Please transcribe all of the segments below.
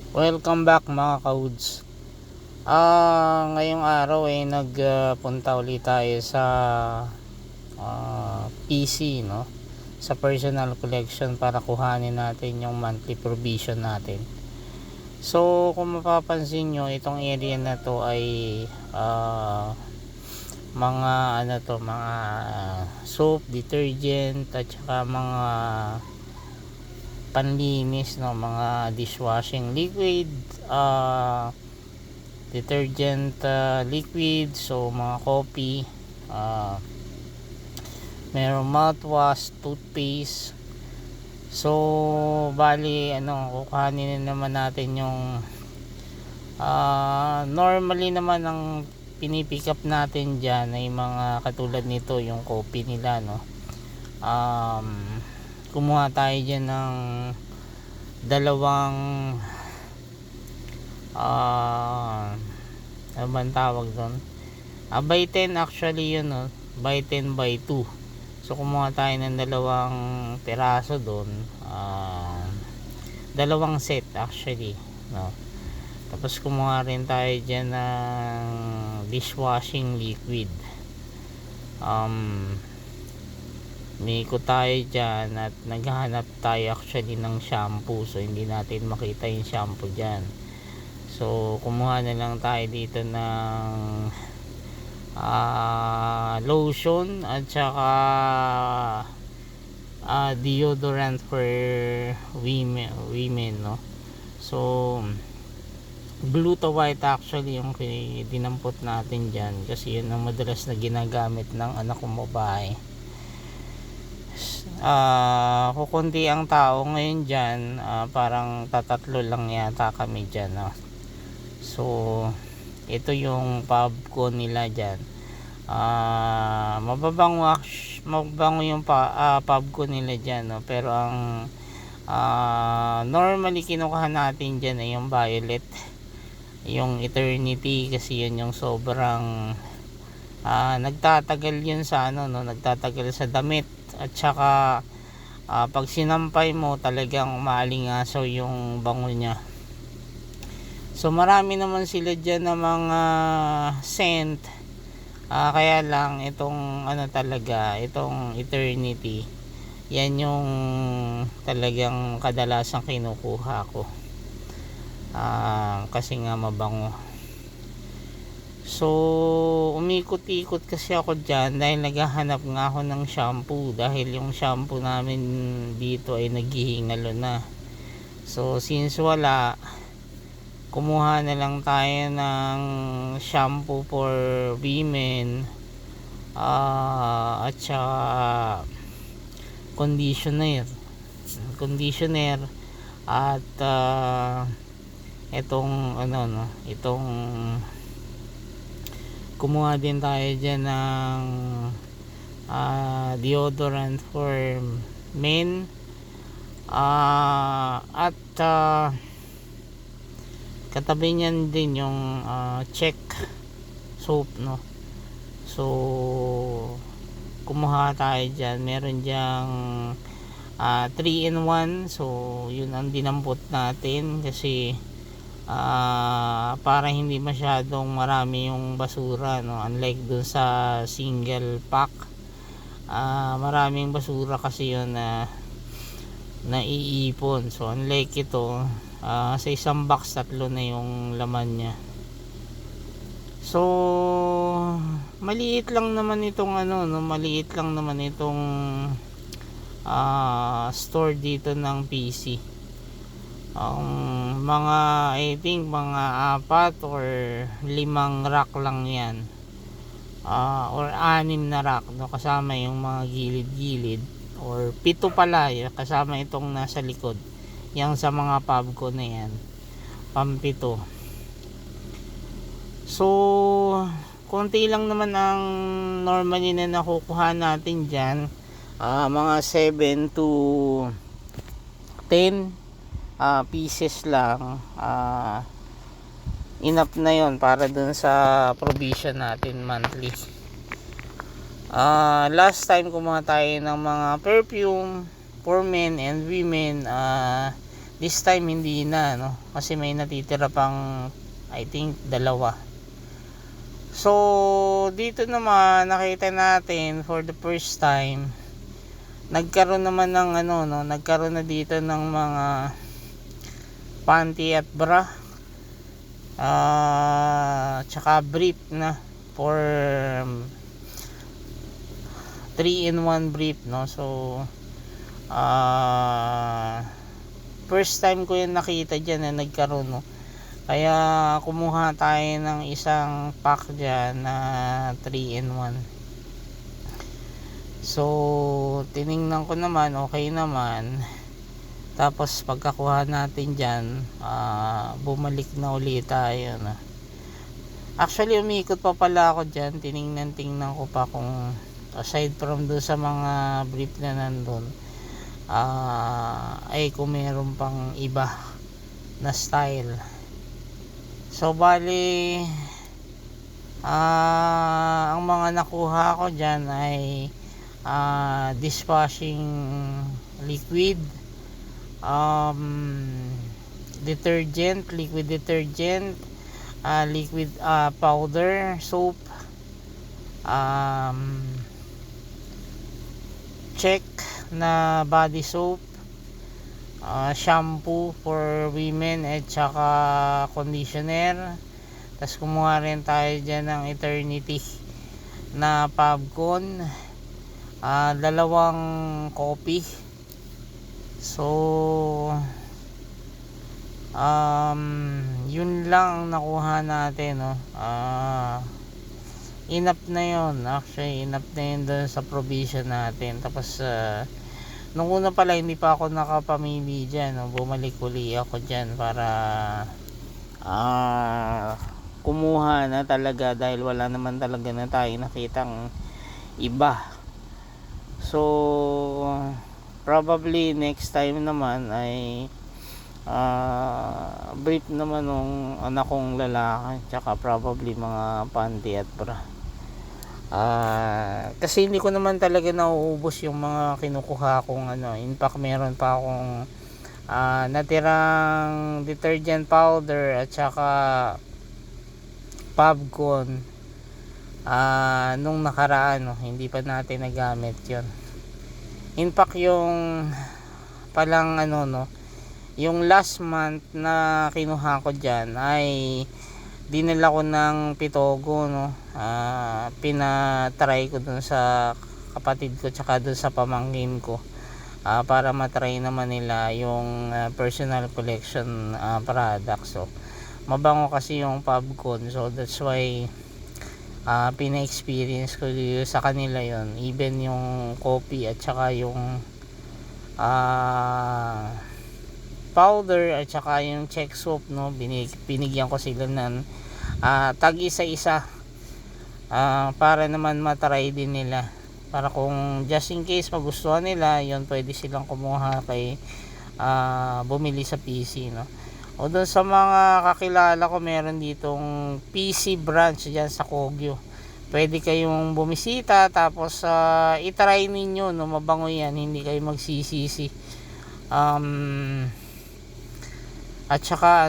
Welcome back mga kauds. Ngayong araw ay nagpunta ulit tayo sa PC, no? Sa personal collection para kuhanin natin yung monthly provision natin. So kung mapapansin nyo, itong area na to ay mga mga soap, detergent at saka mga panlinis, no, mga dishwashing liquid, detergent liquid, so mga coffee, merong mouthwash, toothpaste. So bali kukuhanin naman natin yung normally naman ang pinipick up natin dyan ay mga katulad nito, yung coffee nila, no. Kumuha tayo dyan ng dalawang ano bang tawag doon, by 10 actually yun, no? By 10 by 2. So kumuha tayo ng dalawang piraso doon, dalawang set actually, no? Tapos kumuha rin tayo dyan ng dishwashing liquid. Niikot tayo dyan at naghahanap tayo actually ng shampoo, so hindi natin makita yung shampoo dyan. So kumuha na lang tayo dito ng lotion at saka deodorant for women, no. So Gluta White actually yung dinampot natin dyan kasi yun ang madalas na ginagamit ng anak kong babae. Kukunti ang tao ngayon dyan, parang tatatlo lang yata kami dyan, no? So ito yung pub ko nila dyan. Mababango yung pub ko nila dyan, no? Pero ang normally kinukuha natin dyan ay yung violet, yung eternity, kasi yun yung sobrang nagtatagal yun sa nagtatagal sa damit. At saka pag sinampay mo talagang maalingasaw yung bango nya. So marami naman sila dyan na mga scent, kaya lang itong talaga, itong eternity, yan yung talagang kadalasang kinukuha ko, kasi nga mabango. So umikot-ikot kasi ako dyan dahil naghahanap nga ako ng shampoo, dahil yung shampoo namin dito ay naghihingalo na. So since wala, kumuha na lang tayo ng shampoo for women, at saka conditioner at itong itong kumuha din tayo dyan ng deodorant for men, at katabi niyan din yung check soap, no. So kumuha tayo dyan, meron dyang 3-in-1. So yun ang dinampot natin kasi para hindi masyadong marami yung basura, no. Unlike dun sa single pack, maraming basura kasi yun na naiipon. So unlike ito, sa isang box 3 na yung laman nya. So maliit lang naman itong maliit lang naman itong store dito ng PC. Mga I think mga 4 or 5 rack lang yan, or 6 na rack, no, kasama yung mga gilid-gilid, or 7 pala kasama itong nasa likod, yang sa mga pub ko na yan, pampito. So konti lang naman ang normally na nakukuha natin dyan, mga 7 to 10 pieces lang, enough na yon para dun sa provision natin monthly. Last time kumuha tayo ng mga perfume for men and women, This time hindi na, no, kasi may natitira pang I think 2. So dito naman nakita natin for the first time nagkaroon naman ng nagkaroon na dito ng mga panty at bra, tsaka brief na for 3-in-1 brief, no. So first time ko yung nakita dyan na nagkaroon, no. Kaya kumuha tayo ng isang pack dyan na 3-in-1. So tiningnan ko naman, okay naman. Tapos pagkakuha natin dyan, bumalik na ulit tayo, no. Actually umikot pa pala ako dyan, tingnan ko pa kung aside from doon sa mga brief na nandun, ay kung meron pang iba na style. So bali ang mga nakuha ko dyan ay dishwashing liquid, liquid detergent, liquid powder soap, check na body soap, shampoo for women at saka conditioner. Tapos kumuha rin tayo dyan ng Eternity na Pabcon, 2 coffee. So yun lang nakuha natin, no. Enough na yun, actually enough na yun doon sa provision natin. Tapos nung una pala hindi pa ako nakapamili dyan, no. Bumalik uli ako dyan para kumuha na talaga dahil wala naman talaga na tayo nakitang iba. So probably next time naman ay brief naman nung anak kong lalaki, tsaka probably mga panty at bra. Kasi hindi ko naman talaga nauubos yung mga kinukuha kong in fact meron pa akong natirang detergent powder at saka Pabcon nung nakaraan, no. Hindi pa natin nagamit yon. In fact yung palang yung last month na kinuha ko dyan ay dinala ko ng Pitogo, no. Pinatry ko dun sa kapatid ko tsaka dun sa pamangkin ko, para matry naman nila yung personal collection products. So mabango kasi yung Pabcon, so that's why pina-experience ko sa kanila yon. Even yung coffee at saka yung powder at saka yung check soap, no. Binigyan ko sila ng tag isa-isa, para naman matry din nila, para kung just in case magustuhan nila yon, pwede silang kumuha kay bumili sa PC, no. O doon sa mga kakilala ko, meron ditong PC branch dyan sa Kogyo. Pwede kayong bumisita, tapos itry ninyo, no. Mabango yan, hindi kayo magsisisi. At saka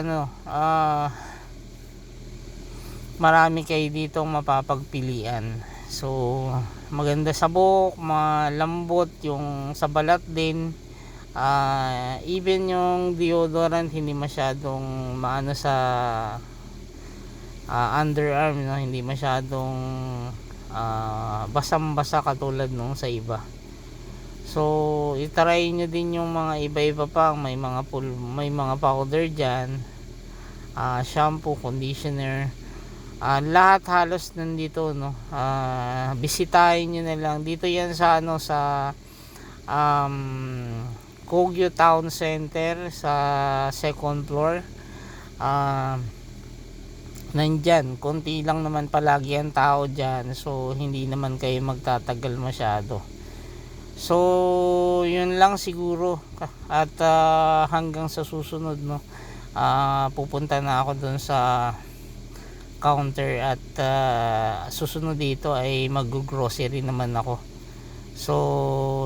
marami kayo ditong mapapagpilian. So maganda sa buhok, malambot yung sa balat din. Even yung deodorant hindi masyadong maano sa underarm, no. Hindi masyadong basang-basa katulad nung sa iba. So i-try nyo din yung mga iba-iba pa, may mga powder dyan, shampoo, conditioner, lahat halos nandito, no. Bisitahin nyo na lang dito yan sa sa Kogyo Town Center sa 2nd floor. Nandyan, konti lang naman palagi ang tao dyan, so hindi naman kayo magtatagal masyado. So yun lang siguro, at hanggang sa susunod, no. Pupunta na ako dun sa counter at susunod dito ay mag-grocery naman ako. So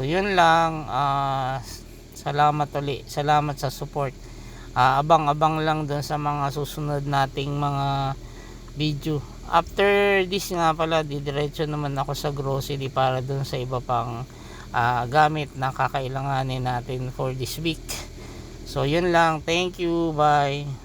yun lang, salamat ulit, salamat sa support. abang-abang lang dun sa mga susunod nating mga video. After this nga pala, didiretso naman ako sa grocery para dun sa iba pang gamit na kakailanganin natin for this week. So yun lang, thank you, bye.